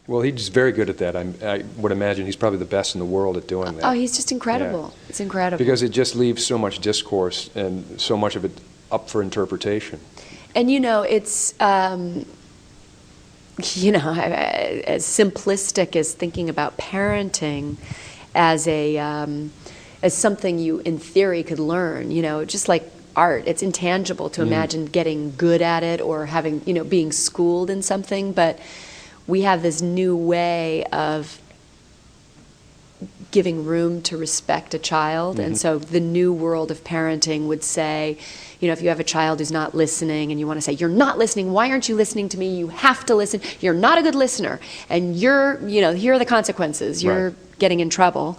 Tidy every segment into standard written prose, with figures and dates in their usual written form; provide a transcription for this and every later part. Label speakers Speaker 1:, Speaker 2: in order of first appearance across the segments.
Speaker 1: Well, he's very good at that. I would imagine he's probably the best in the world at doing that.
Speaker 2: Oh, he's just incredible.
Speaker 1: Yeah.
Speaker 2: It's incredible.
Speaker 1: Because it just leaves so much discourse and so much of it up for interpretation.
Speaker 2: And it's, as simplistic as thinking about parenting as as something you, in theory, could learn, just like art. It's intangible to imagine getting good at it or having, being schooled in something, but we have this new way of giving room to respect a child. And so the new world of parenting would say, if you have a child who's not listening and you want to say, you're not listening, why aren't you listening to me? You have to listen. You're not a good listener. And here are the consequences. You're getting in trouble.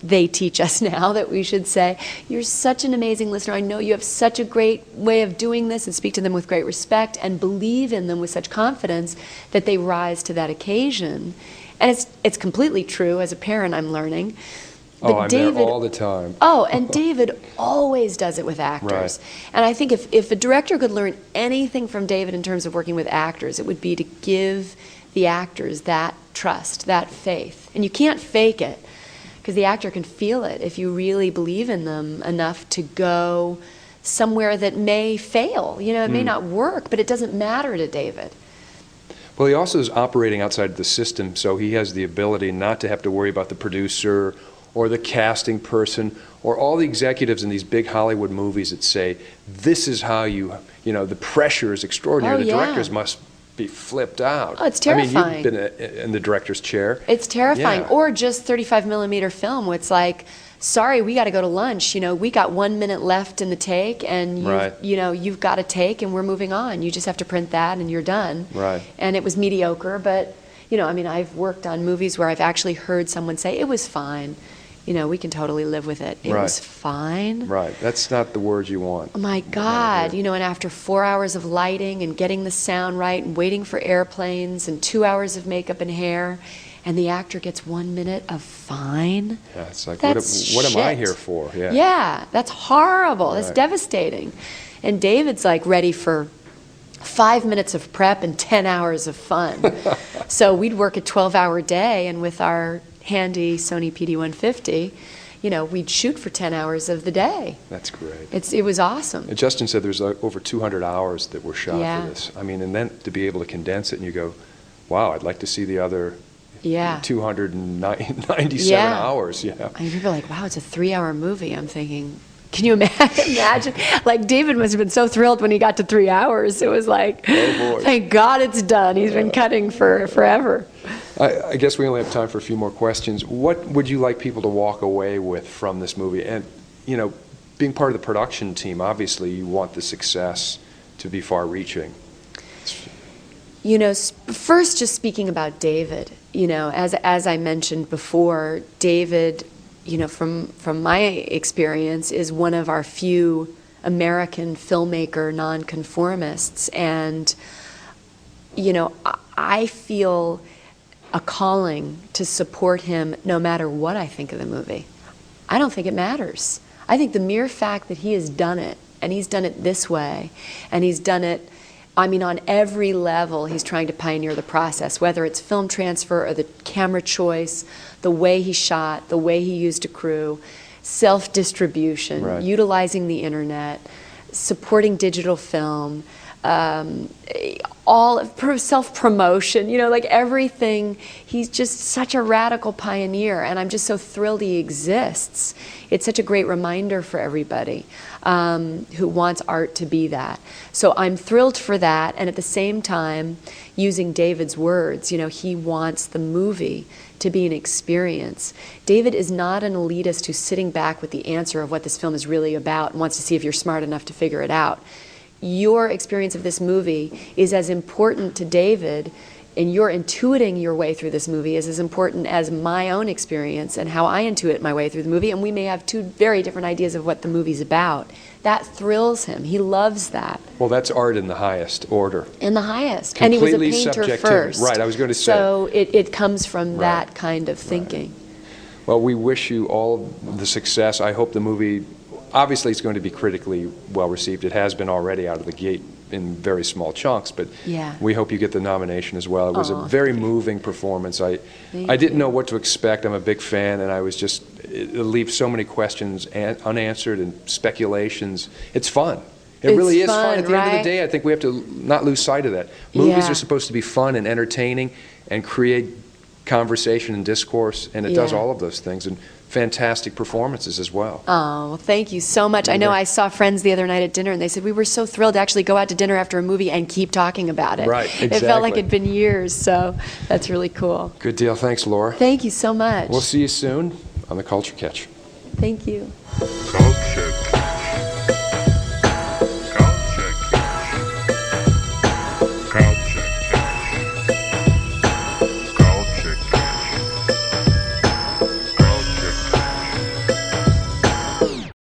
Speaker 2: They teach us now that we should say, you're such an amazing listener. I know you have such a great way of doing this, and speak to them with great respect and believe in them with such confidence that they rise to that occasion. And it's completely true. As a parent, I'm learning. But
Speaker 1: I'm there all the time.
Speaker 2: Oh, and David always does it with actors.
Speaker 1: Right.
Speaker 2: And I think if a director could learn anything from David in terms of working with actors, it would be to give the actors that trust, that faith. And you can't fake it, because the actor can feel it if you really believe in them enough to go somewhere that may fail. It may not work, but it doesn't matter to David.
Speaker 1: Well, he also is operating outside the system, so he has the ability not to have to worry about the producer or the casting person or all the executives in these big Hollywood movies that say, this is how the pressure is extraordinary. The directors must be flipped out.
Speaker 2: Oh, it's terrifying.
Speaker 1: I mean, you've been in the director's chair.
Speaker 2: It's terrifying.
Speaker 1: Yeah.
Speaker 2: Or just 35 millimeter film where it's like, sorry, we got to go to lunch. We got 1 minute left in the take, and you've got a take, and we're moving on. You just have to print that, and you're done.
Speaker 1: Right.
Speaker 2: And it was mediocre, but I've worked on movies where I've actually heard someone say it was fine. We can totally live with it. It was fine.
Speaker 1: Right. That's not the words you want.
Speaker 2: Oh my God. And after 4 hours of lighting and getting the sound right and waiting for airplanes and 2 hours of makeup and hair, and the actor gets 1 minute of fine.
Speaker 1: Yeah, it's like,
Speaker 2: what
Speaker 1: am I here for? Yeah.
Speaker 2: Yeah, that's horrible. That's
Speaker 1: Right.
Speaker 2: devastating. And David's like ready for 5 minutes of prep and 10 hours of fun. So we'd work a 12-hour day, and with our handy Sony PD-150, we'd shoot for 10 hours of the day.
Speaker 1: That's great.
Speaker 2: It was awesome.
Speaker 1: And Justin said there's over 200 hours that were shot
Speaker 2: Yeah.
Speaker 1: for this. I mean, and then to be able to condense it, and you go, wow, I'd like to see the other 297 hours. Yeah.
Speaker 2: I mean, people are like, wow, it's a 3-hour movie. I'm thinking, can you imagine? Like, David must have been so thrilled when he got to 3 hours. It was like,
Speaker 1: oh boy,
Speaker 2: thank God it's done. He's been cutting for forever.
Speaker 1: I guess we only have time for a few more questions. What would you like people to walk away with from this movie? And, being part of the production team, obviously you want the success to be far-reaching.
Speaker 2: First, just speaking about David, as I mentioned before, David, from my experience, is one of our few American filmmaker nonconformists. And, I feel a calling to support him no matter what I think of the movie. I don't think it matters. I think the mere fact that he has done it, and he's done it this way, and he's done it, on every level, he's trying to pioneer the process, whether it's film transfer or the camera choice, the way he shot, the way he used a crew, self-distribution, utilizing the internet, supporting digital film, all self-promotion, like everything. He's just such a radical pioneer, and I'm just so thrilled he exists. It's such a great reminder for everybody who wants art to be that. So I'm thrilled for that, and at the same time, using David's words, he wants the movie to be an experience. David is not an elitist who's sitting back with the answer of what this film is really about and wants to see if you're smart enough to figure it out. Your experience of this movie is as important to David, and your intuiting your way through this movie is as important as my own experience and how I intuit my way through the movie, and we may have two very different ideas of what the movie's about. That thrills him. He loves that.
Speaker 1: Well, that's art in the highest order.
Speaker 2: In the highest. And he was a painter first.
Speaker 1: Right, I was going to say.
Speaker 2: So it comes from that kind of thinking.
Speaker 1: Well, we wish you all the success. I hope the movie, obviously it's going to be critically well received. It has been already out of the gate in very small chunks, but
Speaker 2: Yeah.
Speaker 1: we hope you get the nomination as well. It was a
Speaker 2: Aw,
Speaker 1: very moving performance. I
Speaker 2: Thank
Speaker 1: didn't
Speaker 2: you.
Speaker 1: know what to expect. I'm a big fan, and I was just, it leaves so many questions unanswered and speculations. It's fun. It
Speaker 2: It's
Speaker 1: really is fun.
Speaker 2: fun,
Speaker 1: At the end of
Speaker 2: right?
Speaker 1: the day, I think we have to not lose sight of that. Movies
Speaker 2: Yeah.
Speaker 1: are supposed to be fun and entertaining and create conversation and discourse, and it does
Speaker 2: Yeah.
Speaker 1: all of those things, and fantastic performances as well.
Speaker 2: Oh, well, thank you so much. I know I saw friends the other night at dinner, and they said we were so thrilled to actually go out to dinner after a movie and keep talking about it.
Speaker 1: Right,
Speaker 2: It felt like
Speaker 1: exactly.
Speaker 2: it'd been years, so that's really cool.
Speaker 1: Good deal. Thanks, Laura.
Speaker 2: Thank you so much.
Speaker 1: We'll see you soon on the Culture Catch.
Speaker 2: Thank you.
Speaker 3: Culture